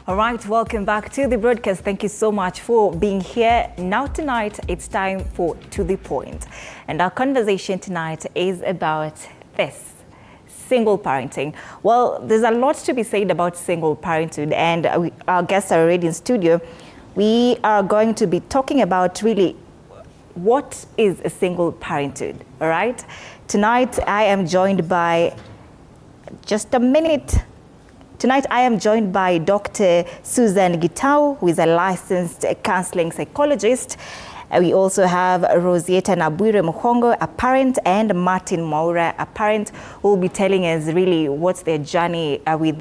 All right, welcome back to the broadcast. Thank you so much for being here. Now tonight, it's time for To The Point. And our conversation tonight is about this, single parenting. Well, there's a lot to be said about single parenthood, and our guests are already in studio. We are going to be talking about really what is a single parenthood, all right? Tonight, I am joined by, just a minute. Tonight, I am joined by Dr. Susan Gitau, who is a licensed counseling psychologist. We also have Rosietta Nabwire Muhongo, a parent, and Martin Maura, a parent, who will be telling us really what's their journey with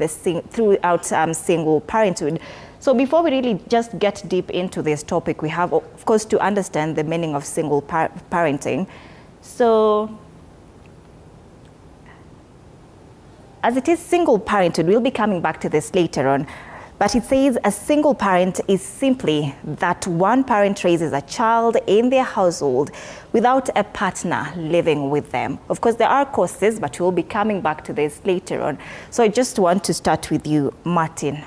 throughout single parenthood. So before we really just get deep into this topic, we have, of course, to understand the meaning of single parenting. So, as it is single parenthood, we'll be coming back to this later on, but it says a single parent is simply that one parent raises a child in their household without a partner living with them. Of course, there are causes, but we'll be coming back to this later on. So I just want to start with you, Martin.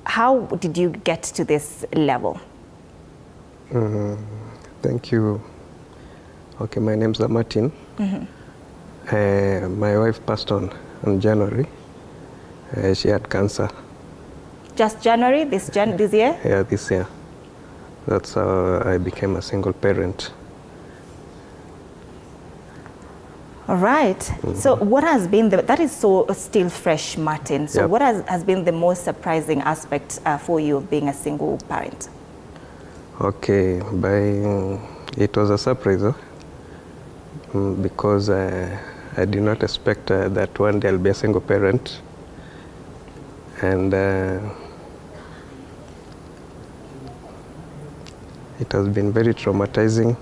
How did you get to this level? Thank you. Okay, my name's Martin. My wife passed on in January. She had cancer. Just January, this year? Yeah, this year. That's how I became a single parent. All right. So what has been that is so still fresh, Martin. So what has been the most surprising aspect for you of being a single parent? Okay, it was a surprise because I did not expect that one day I'll be a single parent. And it has been very traumatizing.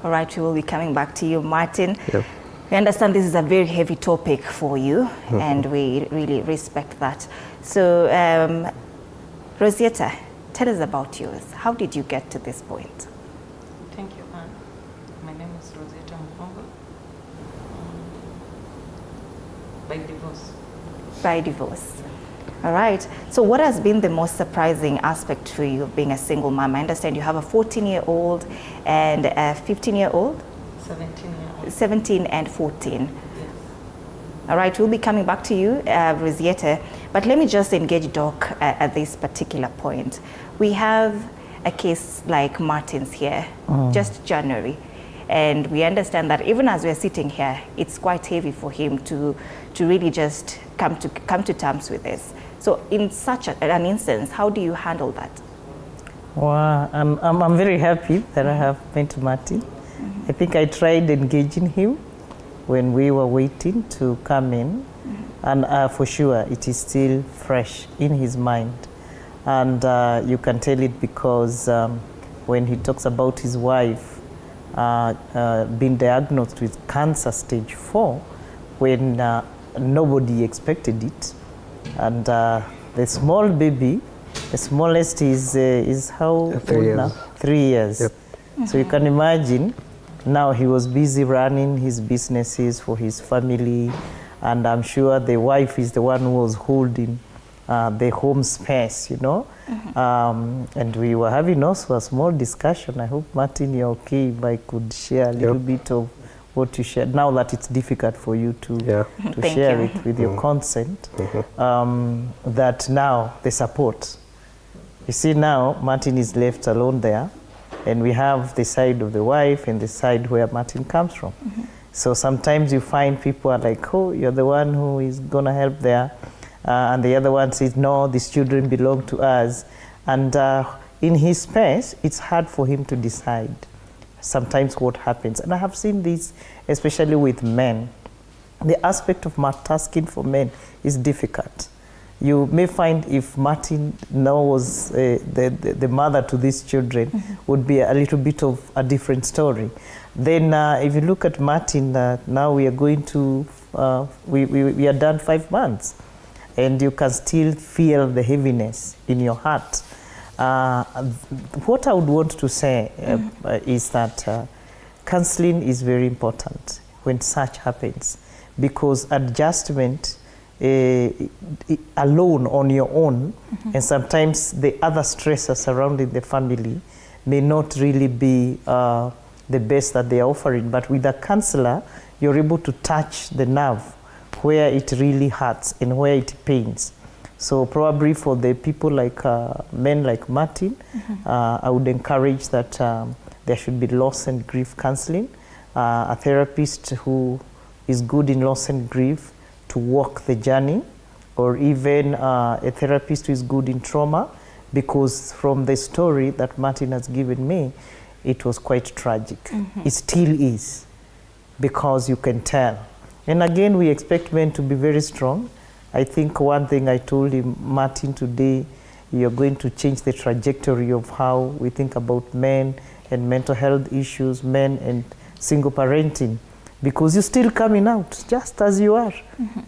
All right, we will be coming back to you, Martin. Yep. We understand this is a very heavy topic for you, and we really respect that. So, Rosietta, tell us about yours. How did you get to this point? Thank you, Anne. My name is Rosietta Muhongo. By divorce. By divorce. All right. So what has been the most surprising aspect for you of being a single mom? I understand you have a 14-year-old and a 15-year-old? 17-year-old. 17 and 14. Yes. All right, we'll be coming back to you, Rosietta, but let me just engage Doc at this particular point. We have a case like Martin's here, just January, and we understand that even as we're sitting here, it's quite heavy for him to really just come to terms with this. So in such an instance, how do you handle that? Well, I'm very happy that I have met Martin. I think I tried engaging him when we were waiting to come in, and for sure it is still fresh in his mind. And you can tell it because when he talks about his wife being diagnosed with cancer stage 4, when nobody expected it, and the small baby, the smallest is how 3 old years. now? 3 years. Yep. So you can imagine, now he was busy running his businesses for his family, and I'm sure the wife is the one who was holding the home space, you know. And we were having also a small discussion. I hope, Martin, you're okay if I could share a little bit of what you shared, now that it's difficult for you to share it with your consent, that now the support. You see, now Martin is left alone there, and we have the side of the wife and the side where Martin comes from. So sometimes you find people are like, oh, you're the one who is going to help there. And the other one says, no, these children belong to us. And in his space, it's hard for him to decide sometimes what happens. And I have seen this, especially with men. The aspect of multitasking for men is difficult. You may find if Martin now was the mother to these children, would be a little bit of a different story. Then if you look at Martin, now we are going to, we are done 5 months, and you can still feel the heaviness in your heart. What I would want to say is that counseling is very important when such happens, because adjustment alone on your own, and sometimes the other stressors surrounding the family may not really be the best that they are offering. But with a counselor, you're able to touch the nerve where it really hurts and where it pains. So probably for the people like men like Martin, I would encourage that there should be loss and grief counseling, a therapist who is good in loss and grief to walk the journey, or even a therapist who is good in trauma, because from the story that Martin has given me, it was quite tragic. It still is, because you can tell. And again, we expect men to be very strong. I think one thing I told him, Martin, today, you're going to change the trajectory of how we think about men and mental health issues, men and single parenting, because you're still coming out just as you are.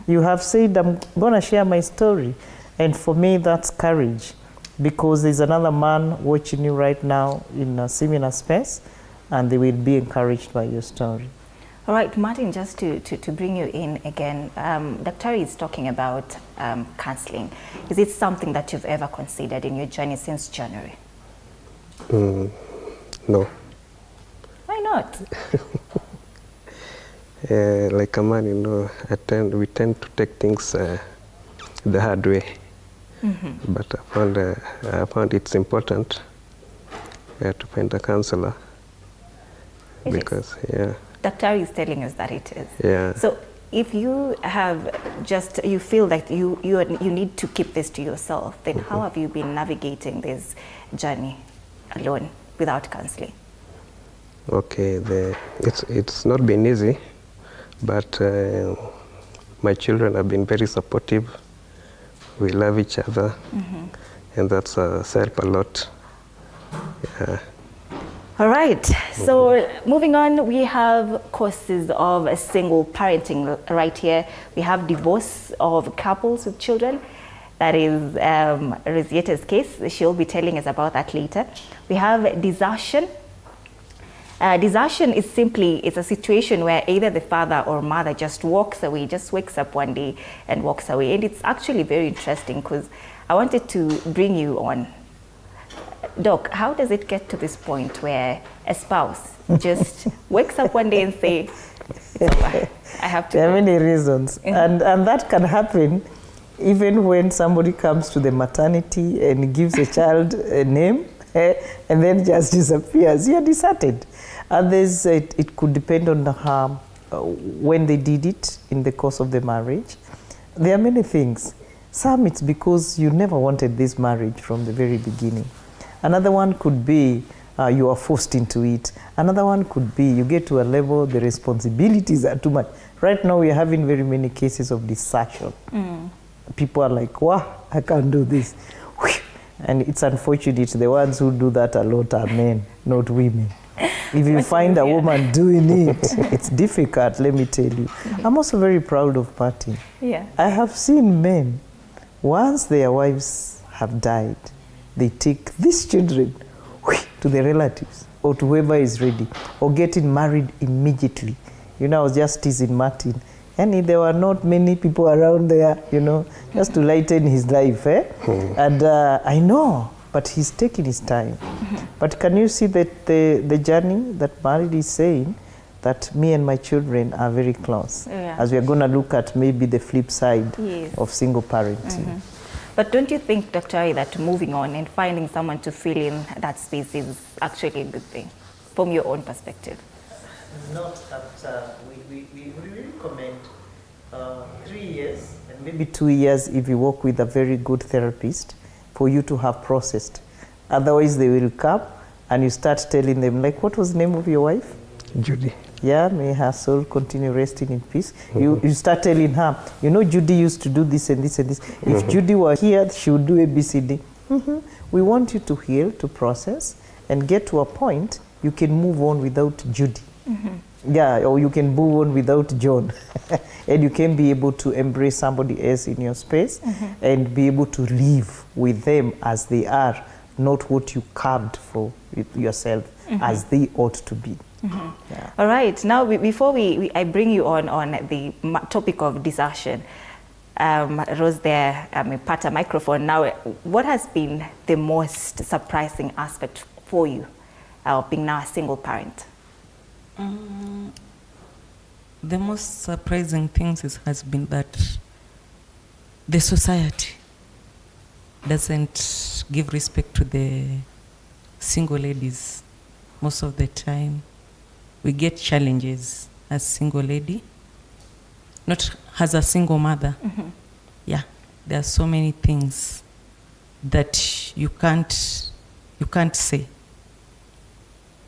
You have said, I'm gonna share my story. And for me, that's courage, because there's another man watching you right now in a similar space, and they will be encouraged by your story. All right, Martin, just to bring you in again, Dr. is talking about counseling. Is it something that you've ever considered in your journey since January? No. Why not? Like a man, you know, we tend to take things the hard way. But I found it's important to find a counselor. Because, yeah. Dr. is telling us that it is. Yeah. So if you have you feel that you need to keep this to yourself, then how have you been navigating this journey alone without counseling? Okay, it's not been easy, but my children have been very supportive. We love each other, and that's helped a lot. Yeah. All right, so moving on, we have causes of single parenting right here. We have divorce of couples with children. That is Rosietta's case. She'll be telling us about that later. We have desertion. Desertion is it's a situation where either the father or mother just walks away, just wakes up one day and walks away. And it's actually very interesting, because I wanted to bring you on. Doc, how does it get to this point where a spouse just wakes up one day and say, I have to? There are many reasons. And that can happen even when somebody comes to the maternity and gives a child a name and then just disappears. You're deserted. Others, it could depend on when they did it in the course of the marriage. There are many things. Some, it's because you never wanted this marriage from the very beginning. Another one could be you are forced into it. Another one could be you get to a level, the responsibilities are too much. Right now, we are having very many cases of desertion. People are like, wow, I can't do this. And it's unfortunate, the ones who do that a lot are men, not women. If you find a woman doing it, it's difficult, let me tell you. I'm also very proud of Martin. Yeah. I have seen men, once their wives have died, they take these children to their relatives or to whoever is ready, or getting married immediately. You know, I was just teasing Martin, and there were not many people around there, you know, just to lighten his life. And I know, but he's taking his time. But can you see that the journey that Married is saying, that me and my children are very close, as we are going to look at maybe the flip side of single parenting. But don't you think, Dr. that moving on and finding someone to fill in that space is actually a good thing, from your own perspective? Not that we recommend 3 years and maybe 2 years if you work with a very good therapist for you to have processed. Otherwise, they will come and you start telling them, like, what was the name of your wife? Judy. Yeah, may her soul continue resting in peace. You start telling her, you know, Judy used to do this and this and this. If Judy were here, she would do ABCD. We want you to heal, to process, and get to a point you can move on without Judy. Yeah, or you can move on without John. And you can be able to embrace somebody else in your space and be able to live with them as they are, not what you carved for yourself, as they ought to be. Yeah. All right. Now, before I bring you on the topic of desertion, Rose there, pat a microphone. Now, what has been the most surprising aspect for you of being now a single parent? The most surprising thing has been that the society doesn't give respect to the single ladies. Most of the time, we get challenges as single lady, not as a single mother. Yeah, there are so many things that you can't say.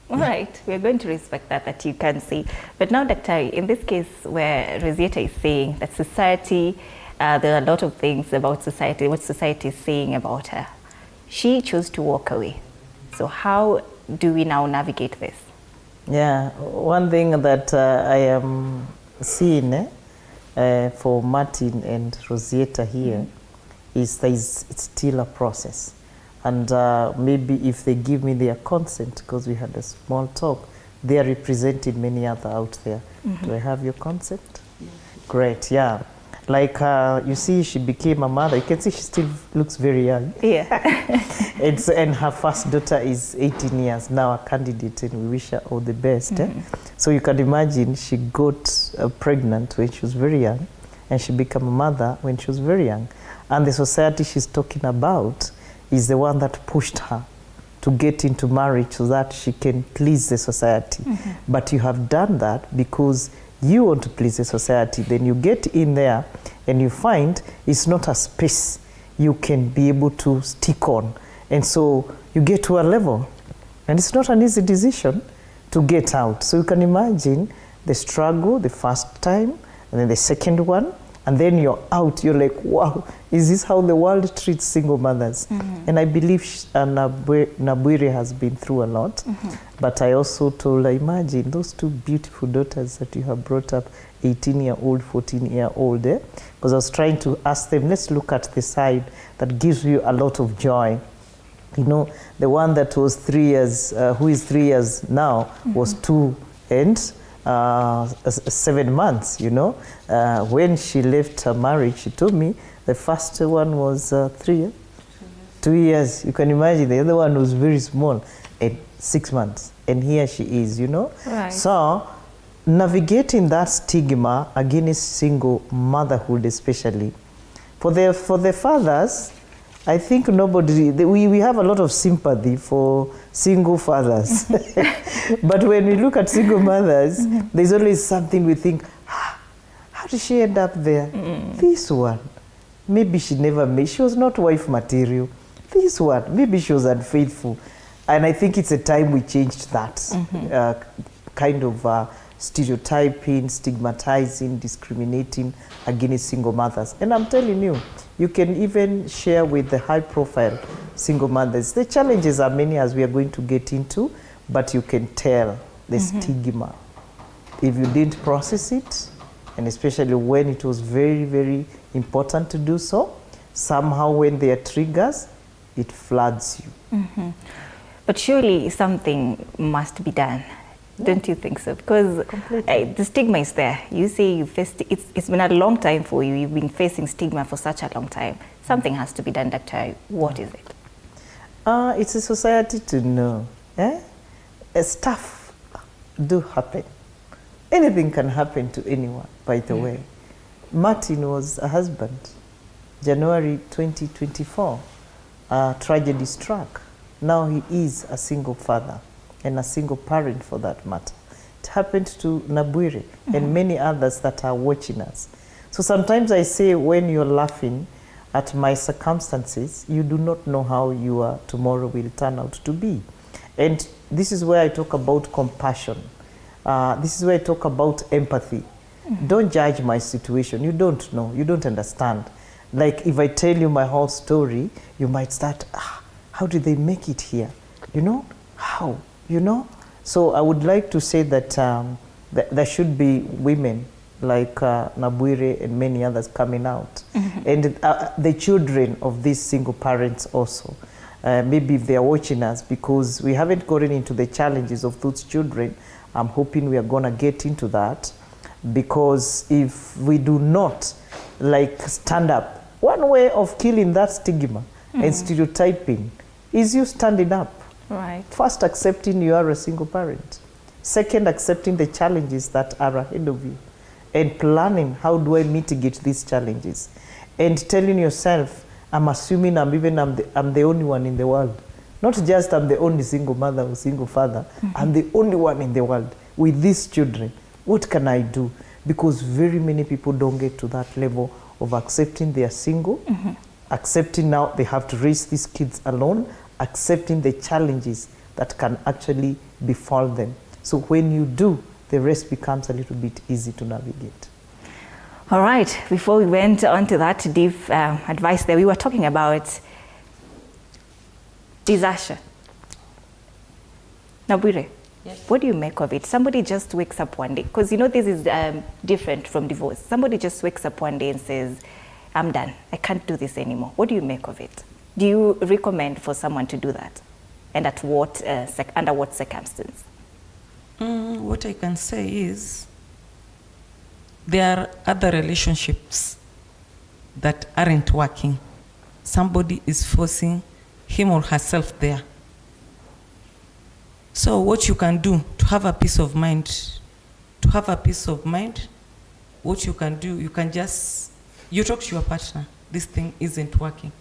All right, we're going to respect that you can see. But now, Dr. in this case where Rosetta is saying that society, there are a lot of things about society, what society is saying about her. She chose to walk away. So how do we now navigate this? Yeah, one thing that I am seeing for Martin and Rosetta here is that it's still a process. And maybe if they give me their consent, because we had a small talk, they are representing many other out there. Do I have your consent? Yeah. Great, yeah. Like you see, she became a mother. You can see she still looks very young. Yeah. And her first daughter is 18 years now, a candidate, and we wish her all the best. So you can imagine she got pregnant when she was very young, and she became a mother when she was very young. And the society she's talking about is the one that pushed her to get into marriage so that she can please the society. But you have done that because you want to please the society. Then you get in there and you find it's not a space you can be able to stick on. And so you get to a level, and it's not an easy decision to get out. So you can imagine the struggle the first time, and then the second one, and then you're out. You're like, wow, is this how the world treats single mothers? And I believe Nabwire has been through a lot. But I also told her, imagine those two beautiful daughters that you have brought up, 18-year-old, 14-year-old. Because I was trying to ask them, let's look at the side that gives you a lot of joy. You know, the one that was 3 years, who is 3 years now, was 2 and 7 months, you know. When she left her marriage, she told me the first one was 3 years. 2 years. You can imagine the other one was very small at 6 months. And here she is, you know. Right. So navigating that stigma against single motherhood, especially for the fathers, I think we have a lot of sympathy for single fathers. But when we look at single mothers, there's always something we think, how did she end up there? This one, maybe she never made, she was not wife material. This one, maybe she was unfaithful. And I think it's a time we changed that kind of stereotyping, stigmatizing, discriminating against single mothers. And I'm telling you, you can even share with the high-profile single mothers. The challenges are many, as we are going to get into, but you can tell the stigma. If you didn't process it, and especially when it was very, very important to do so, somehow when there are triggers, it floods you. But surely something must be done. Don't you think so? Because the stigma is there. You say you faced it's been a long time for you. You've been facing stigma for such a long time. Something has to be done, Dr. What is it? It's a society to know. Stuff do happen. Anything can happen to anyone, by the way. Martin was a husband. January 2024, tragedy struck. Now he is a single father and a single parent for that matter. It happened to Nabwire and many others that are watching us. So sometimes I say, when you're laughing at my circumstances, you do not know how your tomorrow will turn out to be. And this is where I talk about compassion. This is where I talk about empathy. Don't judge my situation. You don't know. You don't understand. Like if I tell you my whole story, you might start, how did they make it here? You know, how? You know? So I would like to say that there should be women like Nabwire and many others coming out. And the children of these single parents also. Maybe if they are watching us, because we haven't gotten into the challenges of those children I'm hoping we are going to get into that, because if we do not like stand up, one way of killing that stigma and stereotyping is you standing up. Right. First, accepting you are a single parent. Second, accepting the challenges that are ahead of you and planning, how do I mitigate these challenges? And telling yourself, I'm assuming I'm the only one in the world. Not just I'm the only single mother or single father, I'm the only one in the world with these children. What can I do? Because very many people don't get to that level of accepting they are single, accepting now they have to raise these kids alone, accepting the challenges that can actually befall them. So when you do, the rest becomes a little bit easy to navigate. All right, before we went on to that deep advice there, we were talking about desertion. Nabwire, yes. What do you make of it? Somebody just wakes up one day, because you know this is different from divorce. Somebody just wakes up one day and says, I'm done, I can't do this anymore. What do you make of it? Do you recommend for someone to do that? And at what, under what circumstance? What I can say is, there are other relationships that aren't working. Somebody is forcing him or herself there. So what you can do to have a peace of mind, what you can do, you can just, you talk to your partner, this thing isn't working.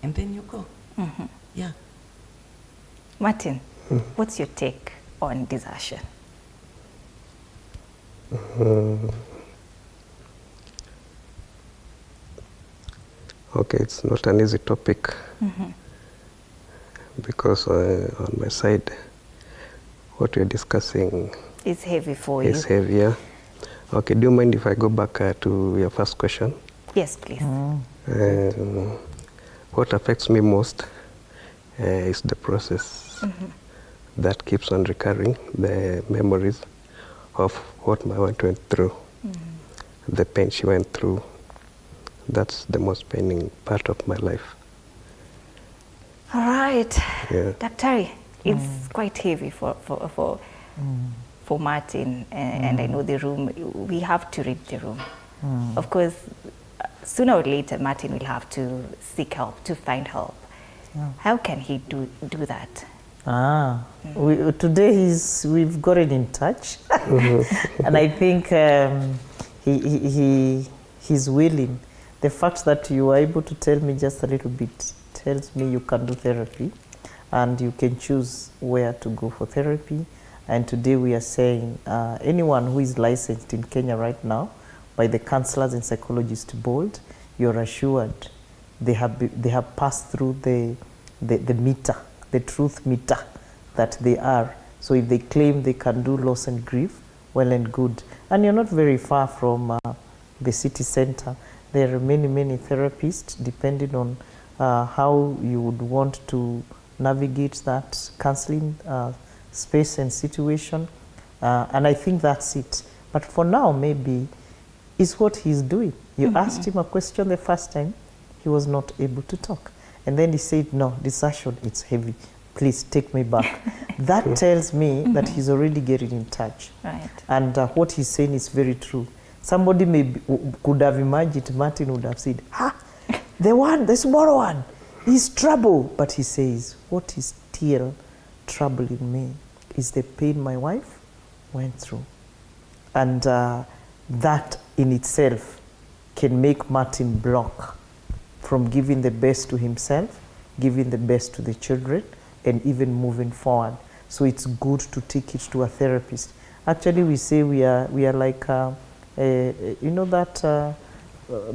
And then you go. Yeah. Martin, what's your take on desertion? Okay, it's not an easy topic because on my side, what we're discussing It's heavy for you. is heavier. Okay, do you mind if I go back to your first question? Yes, please. What affects me most is the process that keeps on recurring, the memories of what my wife went through, the pain she went through. That's the most paining part of my life. All right, Yeah. Daktari, it's quite heavy for Martin, and I know the room, we have to read the room. Of course, sooner or later, Martin will have to seek help, to find help. How can he do that? Today we've gotten in touch, and I think he's willing. The fact that you are able to tell me just a little bit tells me you can do therapy, and you can choose where to go for therapy. And today we are saying anyone who is licensed in Kenya right now by the Counselors and Psychologists Board, you're assured they have passed through the meter, the truth meter that they are. So if they claim they can do loss and grief, well and good. And you're not very far from the city center. There are many therapists, depending on how you would want to navigate that counseling space and situation. And I think that's it. But for now, maybe is what he's doing. You asked him a question the first time, he was not able to talk. And then he said, no, desertion, it's heavy. Please take me back. That tells me that he's already getting in touch. Right. And what he's saying is very true. Somebody could have imagined, Martin would have said, the small one, he's trouble. But he says, what is still troubling me is the pain my wife went through. And that in itself can make Martin block from giving the best to himself, giving the best to the children, and even moving forward. So it's good to take it to a therapist. Actually, we say we are like, you know that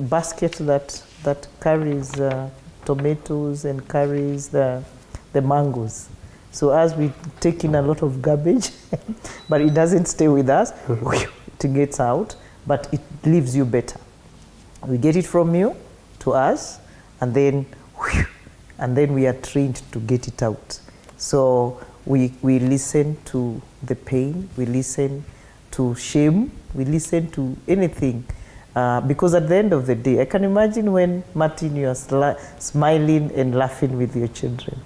basket that carries tomatoes and carries the mangoes. So as we take in a lot of garbage, but it doesn't stay with us, it gets out, but it leaves you better. We get it from you to us, and then we are trained to get it out. So we listen to the pain, we listen to shame, we listen to anything. Because at the end of the day, I can imagine when, Martin, you are smiling and laughing with your children.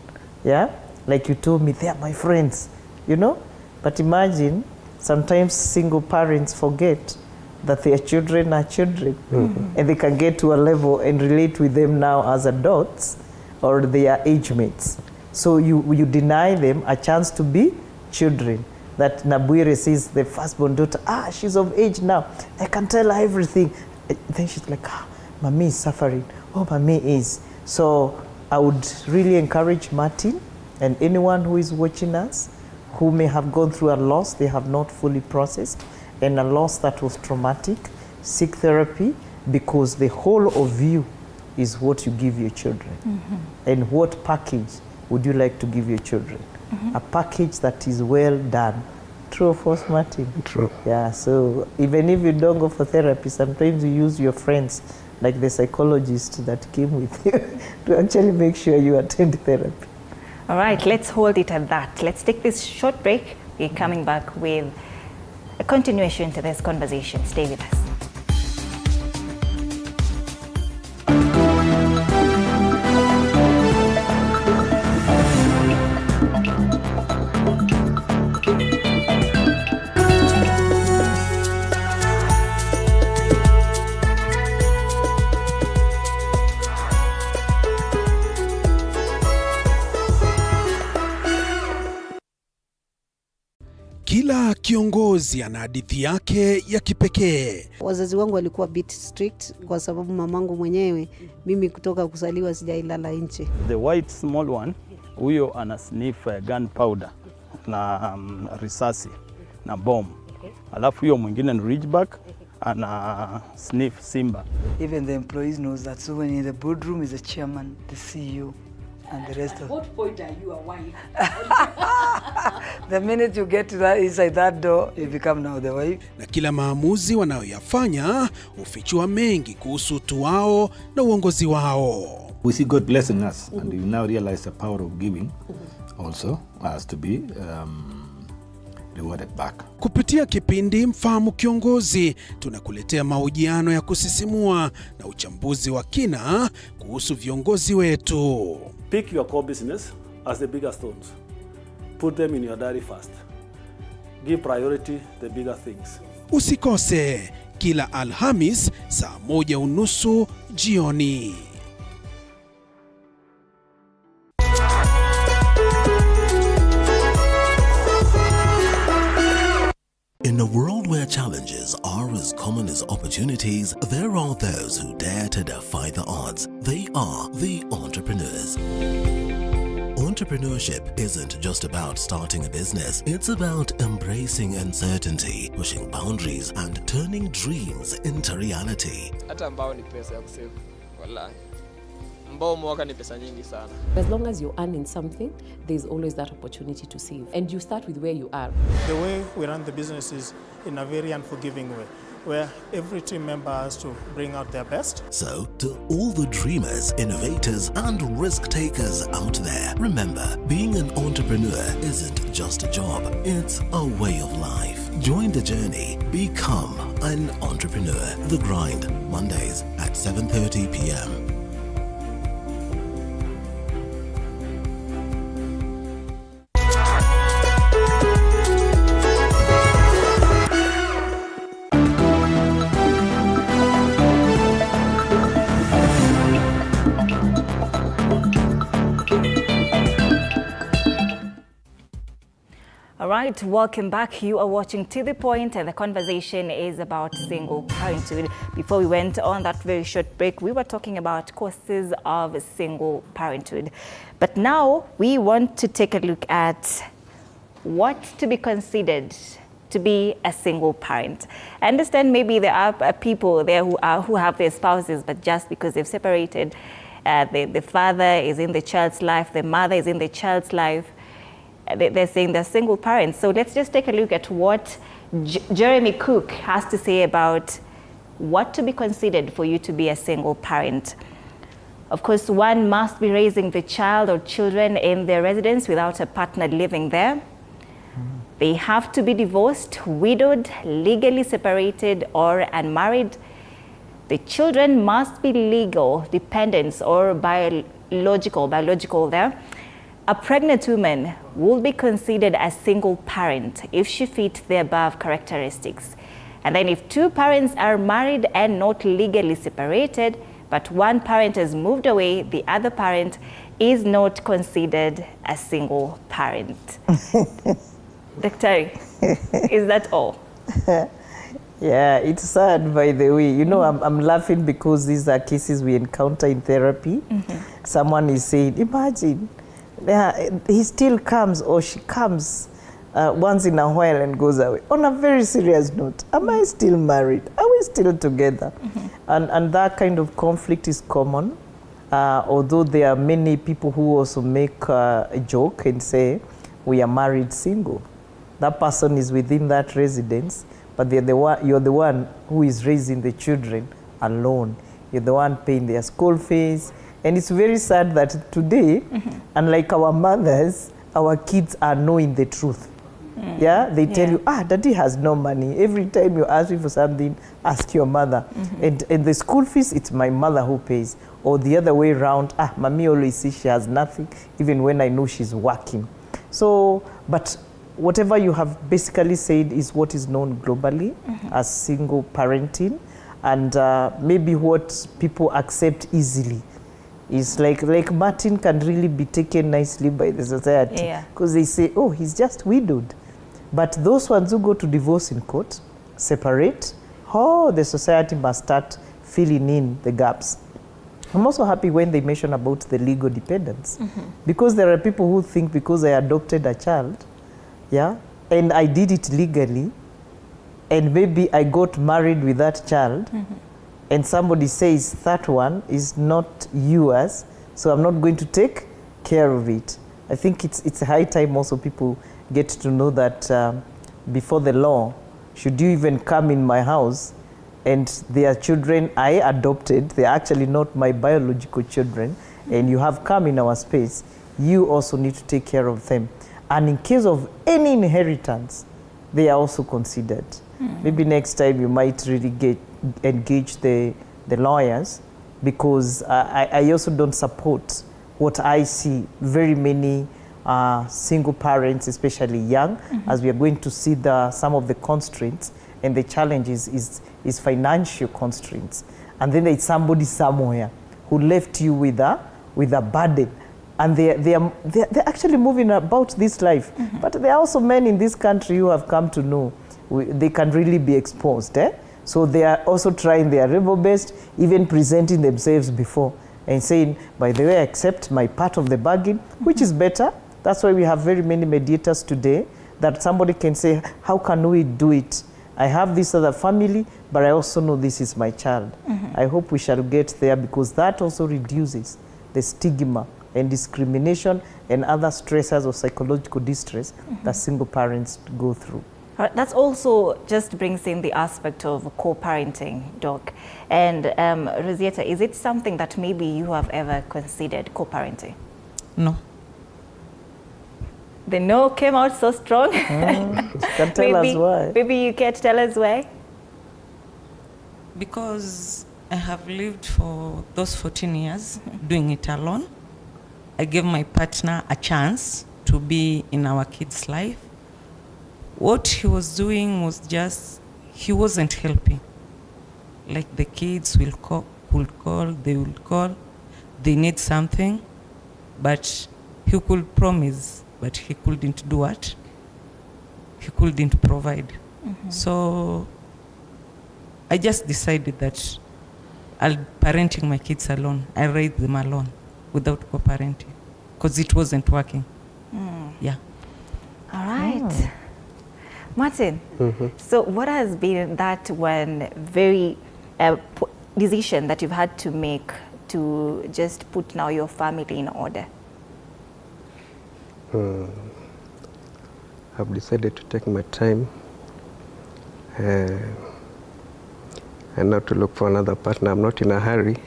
Yeah? Like you told me, they are my friends, you know? But imagine, sometimes single parents forget that their children are children, and they can get to a level and relate with them now as adults or their age mates. So you deny them a chance to be children. That Nabuire says, the firstborn daughter, she's of age now, I can tell her everything. Then she's like, mommy is suffering. Oh, mommy is. So I would really encourage Martin and anyone who is watching us who may have gone through a loss they have not fully processed, and a loss that was traumatic, seek therapy, because the whole of you is what you give your children. And what package would you like to give your children? A package that is well done. True or false, Martin? True. Yeah, so even if you don't go for therapy, sometimes you use your friends, like the psychologist that came with you, to actually make sure you attend therapy. All right, let's hold it at that. Let's take this short break. We're coming back with a continuation to this conversation. Stay with us. Kila kiongozi ana hadithi yake ya kipekee. Wazazi wangu walikuwa bit strict kwa sababu mamangu mwenyewe, mimi kutoka kuzaliwa sijailala nje. The white small one, huyo ana sniff gunpowder na risasi na bomb. Alafu huyo mwingine ni ridgeback, ana sniff simba. Even the employees knows that. So when in the boardroom is the chairman, the CEO, and the rest of. At what point are you a wife? The minute you get to that inside that door, you become now the wife. Na kila maamuzi wanayoyafanya hufichua mengi kuhusu utu wao na uongozi wao. We see God blessing us, and we now realize the power of giving also has to be rewarded back. Kupitia kipindi Mfahamu Kiongozi, tunakuletea mahojiano ya kusisimua na uchambuzi wa kina kuhusu viongozi wetu. Pick your core business as the bigger stones. Put them in your diary first. Give priority the bigger things. Usikose kila Alhamis saa 1:30 jioni. In a world where challenges are as common as opportunities, there are those who dare to defy the odds. They are the entrepreneurs. Entrepreneurship isn't just about starting a business, it's about embracing uncertainty, pushing boundaries, and turning dreams into reality. Hata ambao ni pesa ya kusave, wallahi. Ambao mwaka ni pesa nyingi sana. As long as you're earning something, there's always that opportunity to save. And you start with where you are. The way we run the business is in a very unforgiving way, where every team member has to bring out their best. So, to all the dreamers, innovators, and risk takers out there, remember, being an entrepreneur isn't just a job, it's a way of life. Join the journey. Become an entrepreneur. The Grind, Mondays at 7:30 p.m. All right, welcome back. You are watching To The Point, and the conversation is about single parenthood. Before we went on that very short break, we were talking about causes of single parenthood. But now we want to take a look at what to be considered to be a single parent. I understand maybe there are people there who have their spouses, but just because they've separated, the father is in the child's life, the mother is in the child's life, they're saying they're single parents. So let's just take a look at what Jeremy Cook has to say about what to be considered for you to be a single parent. Of course, one must be raising the child or children in their residence without a partner living there. They have to be divorced, widowed, legally separated, or unmarried. The children must be legal dependents or biological there. A pregnant woman will be considered a single parent if she fits the above characteristics. And then if two parents are married and not legally separated, but one parent has moved away, the other parent is not considered a single parent. Daktari, is that all? Yeah, it's sad, by the way. You know, I'm laughing because these are cases we encounter in therapy. Someone is saying, imagine, he still comes or she comes once in a while and goes away. On a very serious note, am I still married? Are we still together? And that kind of conflict is common, although there are many people who also make a joke and say, we are married single. That person is within that residence, but you're the one who is raising the children alone. You're the one paying their school fees. And it's very sad that today, unlike our mothers, our kids are knowing the truth. Yeah, they tell you, daddy has no money. Every time you ask me for something, ask your mother. And the school fees, it's my mother who pays. Or the other way around, mommy always says she has nothing, even when I know she's working. So, but whatever you have basically said is what is known globally as single parenting, and maybe what people accept easily is like Martin can really be taken nicely by the society because they say, oh, he's just widowed. But those ones who go to divorce in court, separate, the society must start filling in the gaps. I'm also happy when they mention about the legal dependence, because there are people who think because I adopted a child, and I did it legally, and maybe I got married with that child, and somebody says that one is not yours, so I'm not going to take care of it. I think it's a high time also people get to know that before the law, should you even come in my house and they are children I adopted, they're actually not my biological children, and you have come in our space, you also need to take care of them. And in case of any inheritance, they are also considered. Maybe next time you might really engage the lawyers, because I also don't support what I see very many single parents, especially young, as we are going to see some of the constraints and the challenges is financial constraints. And then there's somebody somewhere who left you with a burden. And they're actually moving about this life. But there are also men in this country who have come to know they can really be exposed. So they are also trying their level best, even presenting themselves before and saying, by the way, I accept my part of the bargain, which is better. That's why we have very many mediators today, that somebody can say, how can we do it? I have this other family, but I also know this is my child. I hope we shall get there, because that also reduces the stigma and discrimination and other stressors of psychological distress that single parents go through. That also just brings in the aspect of co-parenting, Doc. And Rosetta, is it something that maybe you have ever considered, co-parenting? No. The no came out so strong. You can tell us why. Maybe you can tell us why? Because I have lived for those 14 years doing it alone. I gave my partner a chance to be in our kids' life. What he was doing was just, he wasn't helping. Like the kids will call, they need something, but he could promise, but he couldn't do what? He couldn't provide. So I just decided that I'll parenting my kids alone. I raised them alone without co-parenting, because it wasn't working. Yeah. All right. Martin, so what has been that one very decision that you've had to make to just put now your family in order? I've decided to take my time and not to look for another partner. I'm not in a hurry.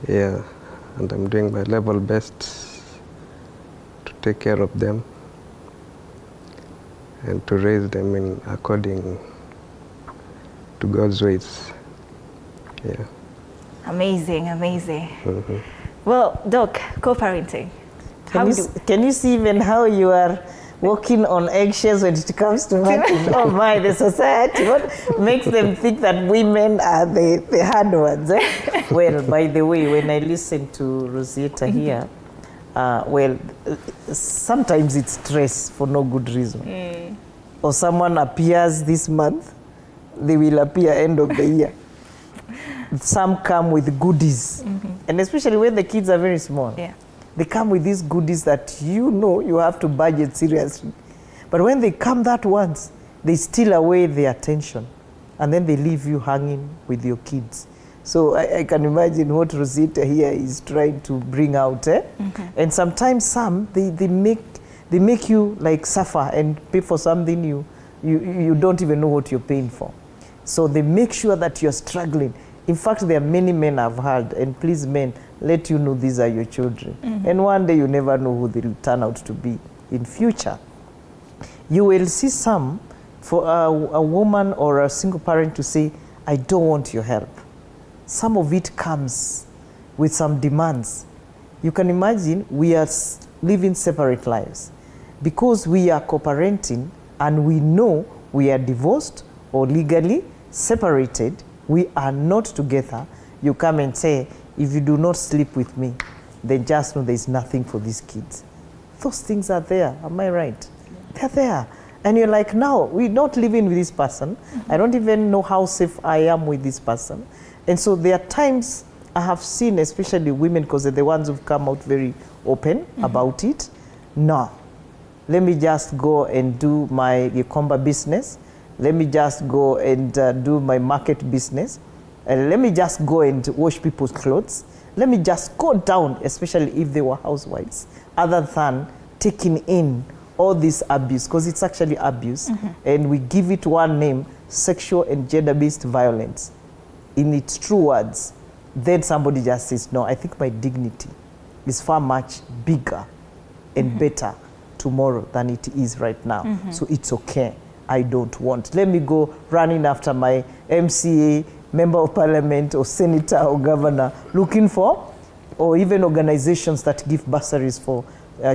Yeah, and I'm doing my level best to take care of them and to raise them in according to God's ways. Yeah. Amazing, amazing. Well, Doc, co-parenting. Can you see even how you are walking on eggshells when it comes to marketing? Oh my, the society, what makes them think that women are the hard ones? Eh? Well, by the way, when I listen to Rosetta here, sometimes it's stress for no good reason. Or someone appears this month, they will appear end of the year. Some come with goodies, and especially when the kids are very small. Yeah. They come with these goodies that you have to budget seriously. But when they come that once, they steal away the attention, and then they leave you hanging with your kids. So I can imagine what Rosita here is trying to bring out. And sometimes they make you like suffer and pay for something you don't even know what you're paying for. So they make sure that you're struggling. In fact, there are many men I've heard, and please men, let you know these are your children. And one day you never know who they'll turn out to be in future. You will see some, for a woman or a single parent to say, I don't want your help. Some of it comes with some demands. You can imagine we are living separate lives. Because we are co-parenting and we know we are divorced or legally separated, we are not together. You come and say, if you do not sleep with me, then just know there's nothing for these kids. Those things are there, am I right? They're there. And you're like, now, we're not living with this person. I don't even know how safe I am with this person. And so there are times I have seen, especially women, because they're the ones who've come out very open about it. No, let me just go and do my Gikomba business. Let me just go and do my market business. And let me just go and wash people's clothes. Let me just go down, especially if they were housewives, other than taking in all this abuse, because it's actually abuse. And we give it one name, sexual and gender-based violence. In its true words, then somebody just says, no, I think my dignity is far much bigger and better tomorrow than it is right now. So it's okay. I don't want. Let me go running after my MCA, member of parliament, or senator, or governor, looking for, or even organizations that give bursaries for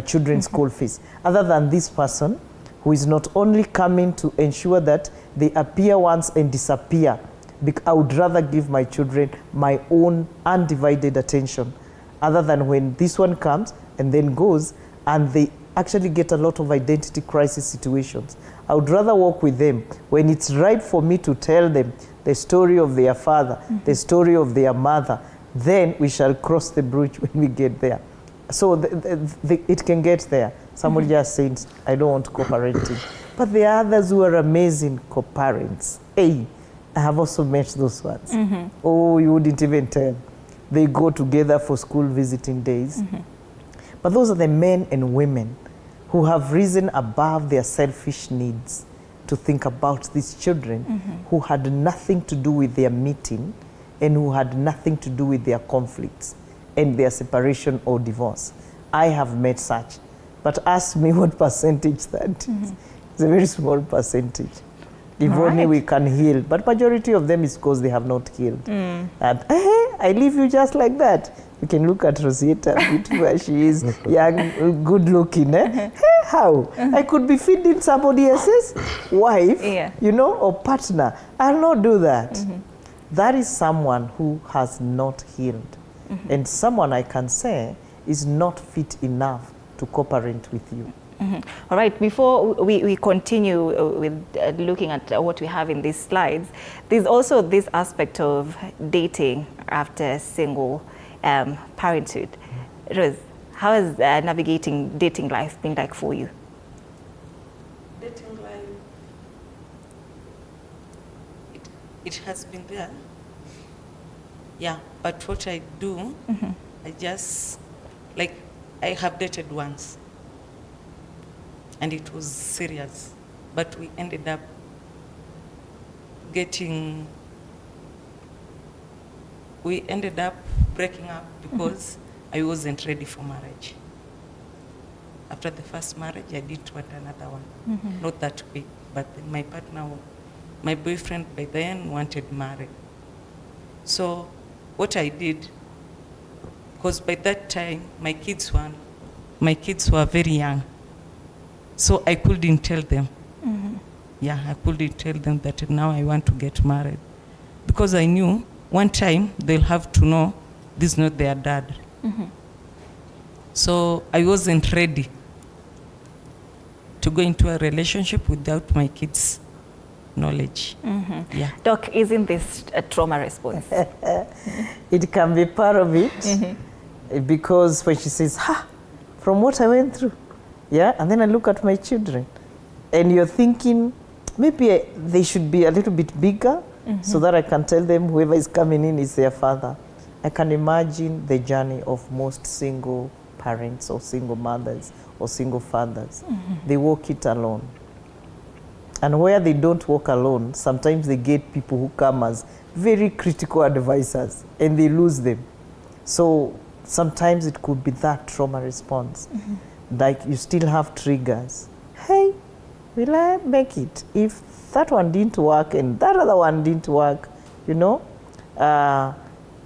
children's school fees. Other than this person who is not only coming to ensure that they appear once and disappear, I would rather give my children my own undivided attention, other than when this one comes and then goes, and they actually get a lot of identity crisis situations. I would rather work with them when it's right for me to tell them the story of their father, the story of their mother. Then we shall cross the bridge when we get there. So it can get there. Somebody just said, I don't want co-parenting. But there are others who are amazing co-parents. Hey, I have also met those ones. Oh, you wouldn't even tell. They go together for school visiting days. But those are the men and women who have risen above their selfish needs to think about these children who had nothing to do with their meeting and who had nothing to do with their conflicts and their separation or divorce. I have met such. But ask me what percentage that is. It's a very small percentage. If only we can heal. But majority of them is because they have not healed. And I leave you just like that. You can look at Rosita, beautiful where she is, young, good looking. How? I could be feeding somebody else's wife, or partner. I'll not do that. That is someone who has not healed. And someone I can say is not fit enough to cooperate with you. All right, before we continue with looking at what we have in these slides, there's also this aspect of dating after single parenthood. Rose, how has navigating dating life been like for you? Dating life, it has been there. Yeah, but what I do, I just, like, I have dated once. And it was serious. But we ended up breaking up because I wasn't ready for marriage. After the first marriage, I did want another one. Not that quick, but my partner, my boyfriend by then wanted marriage. So what I did, because by that time, my kids were my kids were very young, so I couldn't tell them. Yeah, I couldn't tell them that now I want to get married, because I knew one time they'll have to know this is not their dad. So I wasn't ready to go into a relationship without my kids' knowledge. Yeah. Doc, isn't this a trauma response? It can be part of it, because when she says, from what I went through, yeah, and then I look at my children, and you're thinking, maybe they should be a little bit bigger, so that I can tell them whoever is coming in is their father. I can imagine the journey of most single parents or single mothers or single fathers. They walk it alone. And where they don't walk alone, sometimes they get people who come as very critical advisors, and they lose them. So sometimes it could be that trauma response. Like you still have triggers. Hey, will I make it? If that one didn't work and that other one didn't work, you know,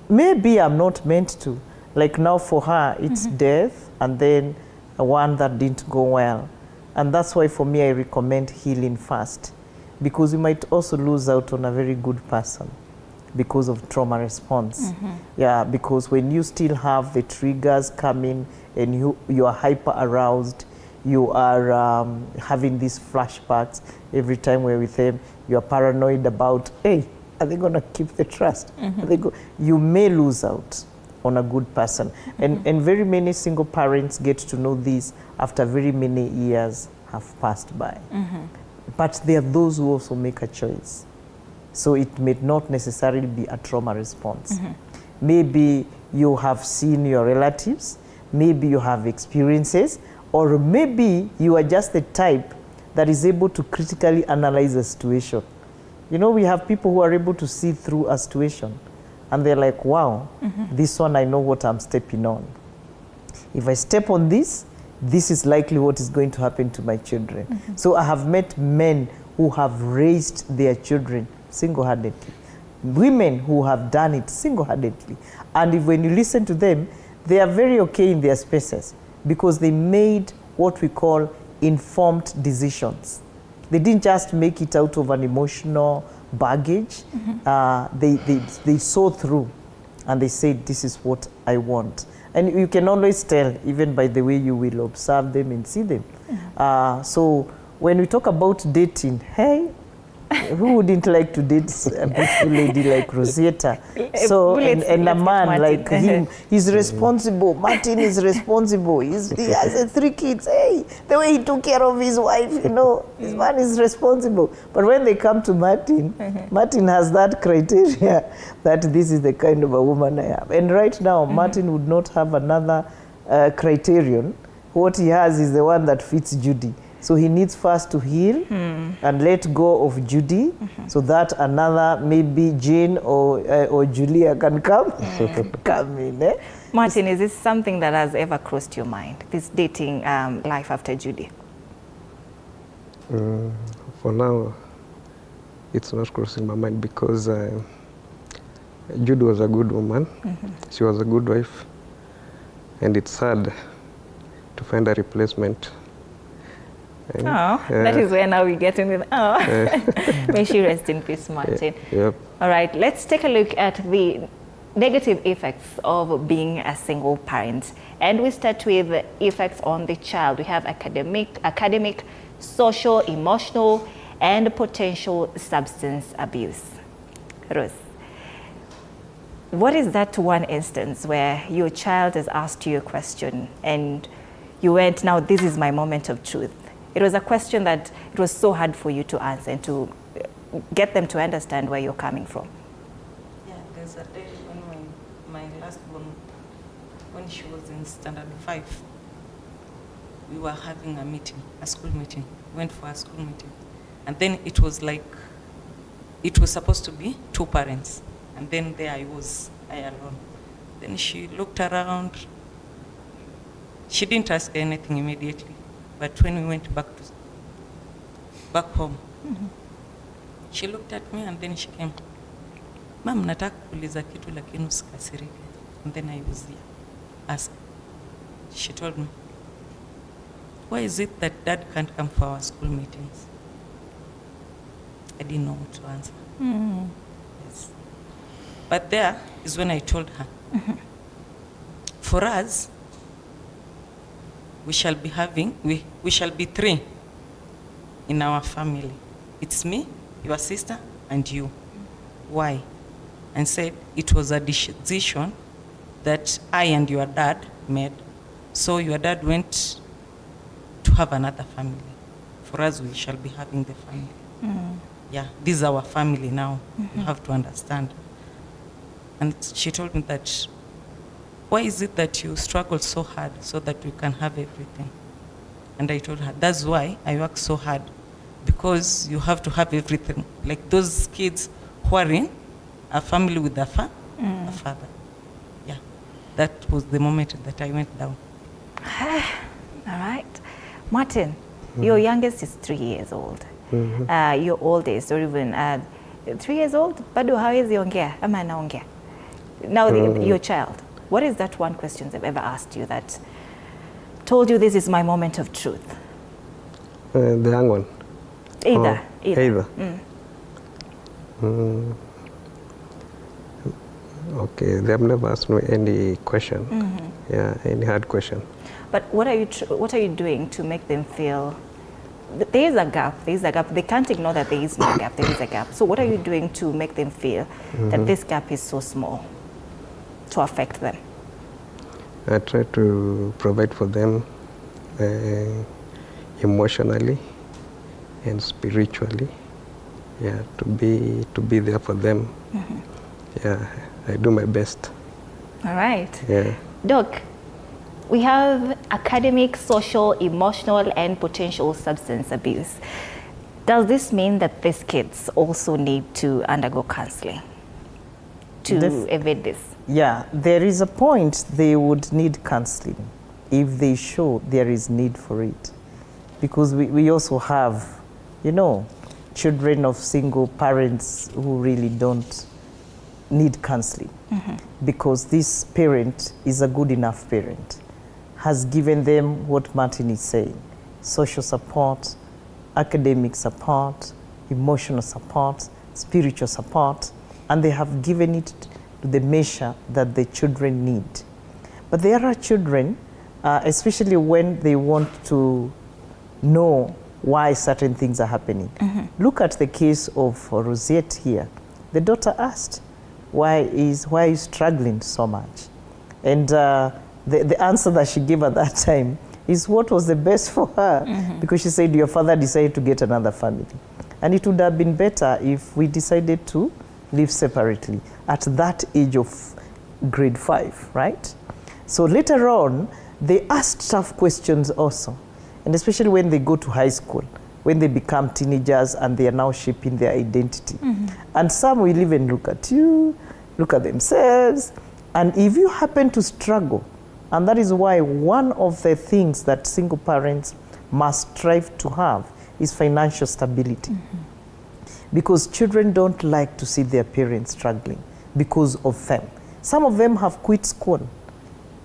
maybe I'm not meant to. Like now for her, it's death, and then one that didn't go well. And that's why for me, I recommend healing first, because you might also lose out on a very good person because of trauma response. Yeah, because when you still have the triggers coming and you are hyper aroused, you are having these flashbacks every time we're with them, you are paranoid about, hey, are they gonna keep the trust? You may lose out on a good person. And very many single parents get to know this after very many years have passed by. But there are those who also make a choice. So it may not necessarily be a trauma response. Maybe you have seen your relatives, maybe you have experiences, or maybe you are just the type that is able to critically analyze a situation. You know, we have people who are able to see through a situation, and they're like, wow, this one I know what I'm stepping on. If I step on this, this is likely what is going to happen to my children. So I have met men who have raised their children single-handedly, women who have done it single-handedly. And if, when you listen to them, they are very okay in their spaces, because they made what we call informed decisions. They didn't just make it out of an emotional baggage. They saw through, and they said, this is what I want. And you can always tell, even by the way you will observe them and see them. So when we talk about dating, hey, who wouldn't like to date a beautiful lady like Rosetta? So, and a man like him, he's responsible. Martin is responsible. He has 3 kids. Hey, the way he took care of his wife, you know, this man is responsible. But when they come to Martin, Martin has that criteria that this is the kind of a woman I am. And right now, Martin would not have another criterion. What he has is the one that fits Judy. So he needs first to heal and let go of Judy, so that another, maybe Jane or Julia can come, come in. Martin, is this something that has ever crossed your mind, this dating life after Judy? For now, it's not crossing my mind, because Judy was a good woman. She was a good wife, and it's hard to find a replacement. That is where now we get in with, may she rest in peace, Martin. All right, let's take a look at the negative effects of being a single parent. And we start with the effects on the child. We have academic, social, emotional, and potential substance abuse. Rose, what is that one instance where your child has asked you a question and you went, now this is my moment of truth? It was a question that it was so hard for you to answer and to get them to understand where you're coming from. Yeah, there's a day when my last born, when she was in standard 5, we were having a meeting, a school meeting. We went for a school meeting. And then it was like, it was supposed to be 2 parents. And then there I was, I alone. Then she looked around. She didn't ask anything immediately. But when we went back home, she looked at me and then she came, Mom, nataka kuuliza kitu lakini usikasirike. And then I was asked. She told me, why is it that Dad can't come for our school meetings? I didn't know what to answer. Yes. But there is when I told her, for us, we shall be having, we shall be 3 in our family. It's me, your sister, and you. Why? And said it was a decision that I and your dad made. So your dad went to have another family. For us, we shall be having the family. Yeah, this is our family now. You have to understand. And she told me that, why is it that you struggle so hard so that we can have everything? And I told her, that's why I work so hard, because you have to have everything. Like those kids who are in a family with a father. Yeah, that was the moment that I went down. All right. Martin, your youngest is 3 years old. Your oldest, or even 3 years old, bado hawezi ongea ama anaongea? Now your child, what is that one question they've ever asked you that told you this is my moment of truth? The young one. Either. Okay, they have never asked me any question. Yeah, any hard question. But what are you doing to make them feel there is a gap? There is a gap. They can't ignore that there is no gap. There is a gap. So what are you doing to make them feel that this gap is so small to affect them? I try to provide for them emotionally and spiritually. Yeah, to be there for them. Yeah, I do my best. All right. Yeah. Doc, we have academic, social, emotional, and potential substance abuse. Does this mean that these kids also need to undergo counseling to evade this? Yeah, there is a point they would need counseling if they show there is need for it. Because we also have, you know, children of single parents who really don't need counseling. Because this parent is a good enough parent, has given them what Martin is saying: social support, academic support, emotional support, spiritual support, and they have given it to the measure that the children need. But there are children, especially when they want to know why certain things are happening. Look at the case of Rosette here. The daughter asked, why is you struggling so much? And the answer that she gave at that time is what was the best for her, because she said, your father decided to get another family. And it would have been better if we decided to live separately at that age of grade 5, right? So later on, they asked tough questions also. And especially when they go to high school, when they become teenagers and they are now shaping their identity. And some will even look at you, look at themselves. And if you happen to struggle, and that is why one of the things that single parents must strive to have is financial stability. Because children don't like to see their parents struggling because of them. Some of them have quit school.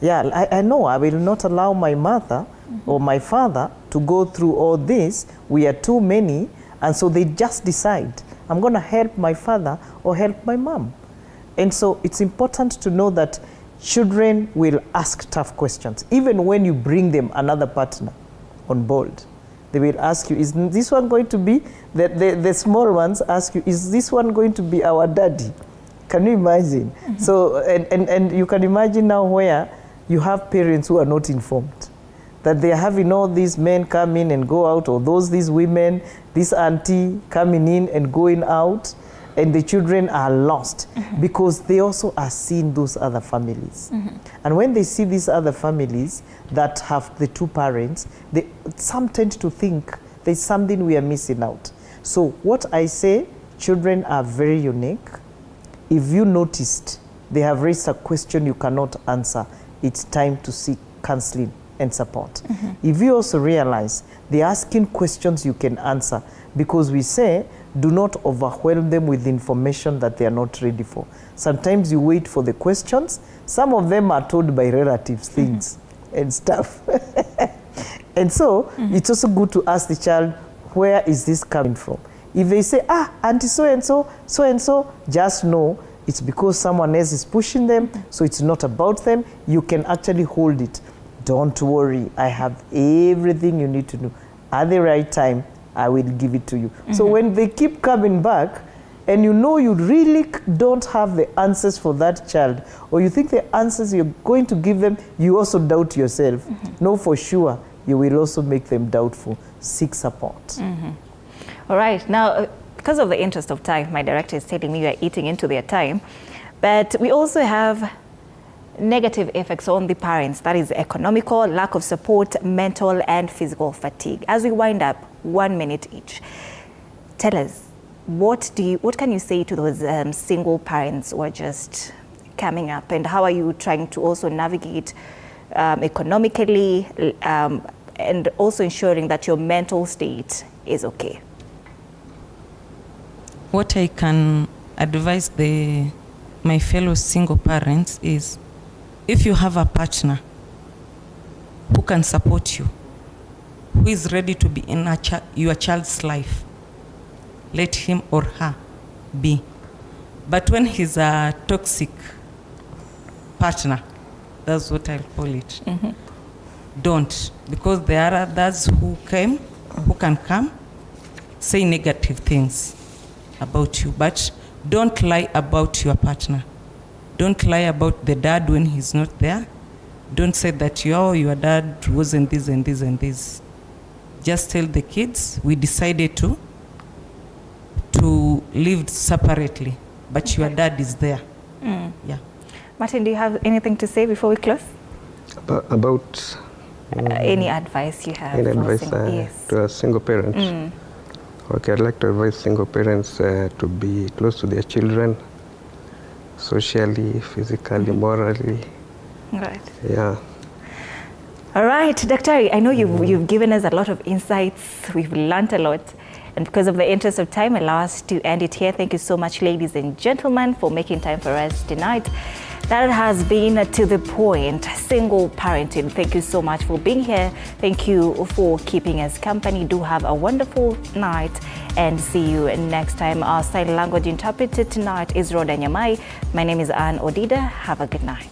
Yeah, I know I will not allow my mother or my father to go through all this. We are too many, and so they just decide, I'm going to help my father or help my mom. And so it's important to know that children will ask tough questions. Even when you bring them another partner on board, they will ask you, is this one going to be, the small ones ask you, is this one going to be our daddy? Can you imagine? So, and you can imagine now where you have parents who are not informed, that they are having all these men come in and go out, or these women, this auntie coming in and going out, and the children are lost because they also are seeing those other families. And when they see these other families that have the two parents, some tend to think there's something we are missing out. So what I say, children are very unique. If you noticed they have raised a question you cannot answer, it's time to seek counseling and support. If you also realize they're asking questions you can answer, because we say, do not overwhelm them with information that they are not ready for. Sometimes you wait for the questions. Some of them are told by relatives things and stuff. And so it's also good to ask the child, where is this coming from? If they say, auntie so-and-so, just know it's because someone else is pushing them, so it's not about them. You can actually hold it. Don't worry, I have everything you need to know. At the right time, I will give it to you. So when they keep coming back, and you know you really don't have the answers for that child, or you think the answers you're going to give them, you also doubt yourself. Know for sure, you will also make them doubtful. Seek support. All right, now, because of the interest of time, my director is telling me you are eating into their time, but we also have negative effects on the parents. That is economical, lack of support, mental and physical fatigue. As we wind up, 1 minute each, tell us, what can you say to those single parents who are just coming up, and how are you trying to also navigate economically and also ensuring that your mental state is okay? What I can advise my fellow single parents is, if you have a partner who can support you, who is ready to be in your child's life, let him or her be. But when he's a toxic partner, that's what I'll call it, don't. Because there are others who can come, say negative things about you, but don't lie about your partner. Don't lie about the dad when he's not there. Don't say that your dad wasn't this and this and this. Just tell the kids, we decided to live separately, but your dad is there. Yeah. Martin, do you have anything to say before we close? About any advice you have? Any advice yes. to a single parent? Okay, I'd like to advise single parents to be close to their children, socially, physically, morally. Right. Yeah. All right, Daktari, I know you've given us a lot of insights. We've learned a lot. And because of the interest of time, allow us to end it here. Thank you so much, ladies and gentlemen, for making time for us tonight. That has been To The Point, single parenting. Thank you so much for being here. Thank you for keeping us company. Do have a wonderful night and see you next time. Our sign language interpreter tonight is Rhoda Nyamai. My name is Anne Odida. Have a good night.